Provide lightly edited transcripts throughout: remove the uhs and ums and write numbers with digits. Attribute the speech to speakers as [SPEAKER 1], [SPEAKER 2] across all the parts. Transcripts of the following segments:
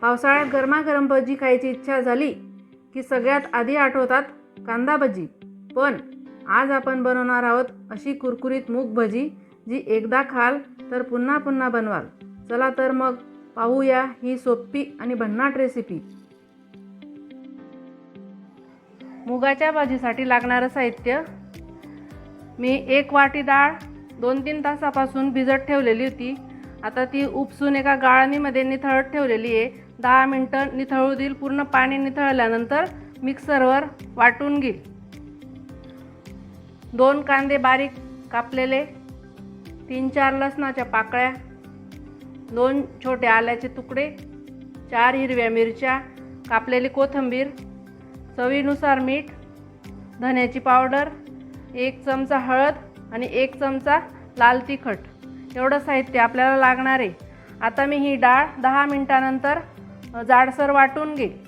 [SPEAKER 1] पावसाळ्यात गरमागरम भजी खायची इच्छा झाली की सगळ्यात आधी आठवतात कांदा भजी. पण आज आपण बनवणार आहोत अशी कुरकुरीत मूग भजी जी एकदा खाल तर पुन्हा पुन्हा बनवाल. चला तर मग पाहूया ही सोपी आणि भन्नाट रेसिपी. मुगाच्या भाजीसाठी लागणारं साहित्य: मी 1 वाटी डाळ 2-3 तासापासून भिजत ठेवलेली होती. आता ती उपसून एका गाळणीमध्ये निथळत ठेवलेली आहे. 10 मिनटं निथळू देईल. पूर्ण पाणी निथळल्यानंतर मिक्सरवर वाटून घेईल. 2 कांदे बारीक कापलेले, 3-4 लसणाच्या पाकळ्या, 2 छोटे आल्याचे तुकडे, 4 हिरव्या मिरच्या, कापलेली कोथिंबीर, चवीनुसार मीठ, धण्याची पावडर, 1 चमचा हळद आणि 1 चमचा लाल तिखट. एवढं साहित्य आपल्याला लागणार आहे. आता मी ही डाळ 10 मिनटानंतर जाडसर वाटून घेईल.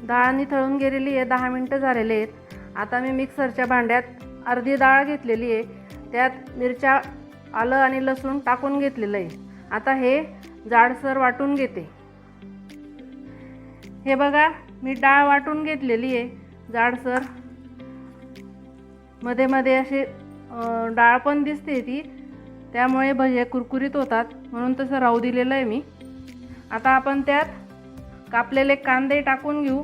[SPEAKER 1] डाळ निथळून गेलेली आहे. 10 मिनटं झालेले आहेत. आता मी मिक्सरच्या भांड्यात अर्धी डाळ घेतलेली आहे. त्यात मिरच्या, आलं आणि लसूण टाकून घेतलेलं आहे. आता हे जाडसर वाटून घेते. हे बघा, मी डाळ वाटून घेतलेली आहे जाडसर. मध्ये मध्ये असे डाळ पण दिसते ती, त्यामुळे भजे कुरकुरीत होतात म्हणून तसं राहू दिलेलं आहे मी. आता आपण त्यात कापलेले कांदे टाकून घेऊ.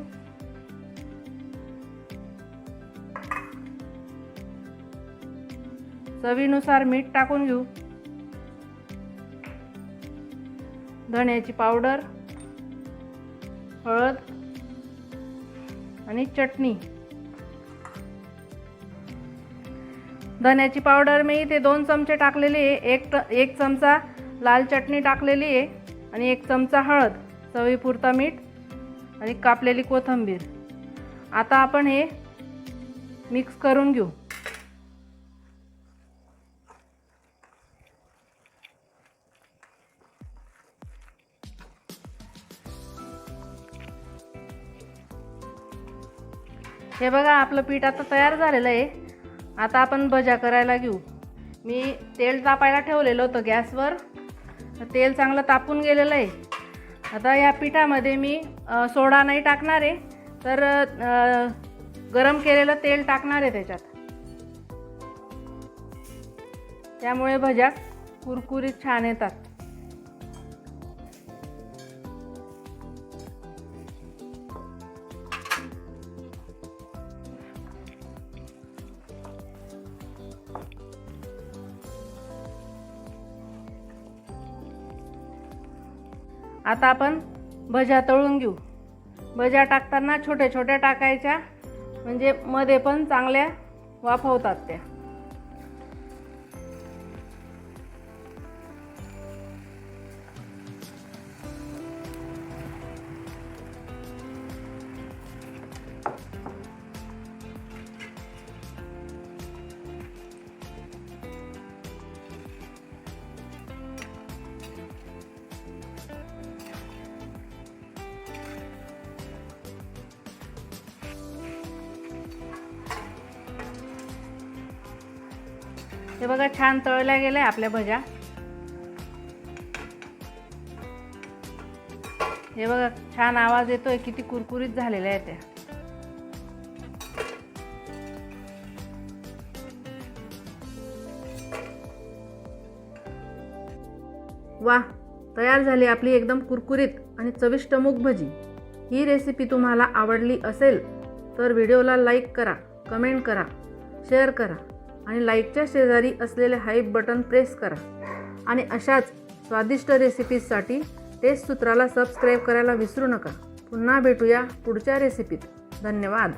[SPEAKER 1] चवीनुसार मीठ टाकून घेऊ. धण्याची पावडर, हळद आणि चटणी. धण्याची पावडर मी इथे 2 चमचे टाकलेली आहे. 1 चमचा लाल चटणी टाकलेली आहे आणि 1 चमचा हळद, चवीपुरता मीठ आणि कापलेली कोथिंबीर. आता आपण हे मिक्स करून घेऊ. हे बघा, आपलं पीठ आता तयार झालेलं आहे. आता आपण भज्या करायला घेऊ. मी तेल तापायला ठेवलेलं होतं गॅसवर. तेल चांगलं तापून गेलेलं आहे. आता या पिठामध्ये मी सोडा नाही टाकणार आहे, तर गरम केलेलं तेल टाकणार आहे त्याच्यात. त्यामुळे भज्या कुरकुरीत छान येतात. आता आपण भज्या तळून घेऊ. भज्या टाकताना छोट्या छोट्या टाकायच्या, म्हणजे मध्ये पण चांगल्या वाफवतात त्या. हे बघा, छान तळल्या गेल्या आपल्या भज्या. हे बघा, छान आवाज येतोय. किती कुरकुरीत झालेल्या आहेत त्या. वाह, तयार झाली आपली एकदम कुरकुरीत आणि चविष्ट मूग भजी. ही रेसिपी तुम्हाला आवडली असेल तर व्हिडिओला लाईक करा, कमेंट करा, शेअर करा आणि लाईकच्या शेजारी असलेले हाईप बटन प्रेस करा. आणि अशाच स्वादिष्ट रेसिपीजसाठी टेस्ट सूत्राला सबस्क्राईब करायला विसरू नका. पुन्हा भेटूया पुढच्या रेसिपीत. धन्यवाद.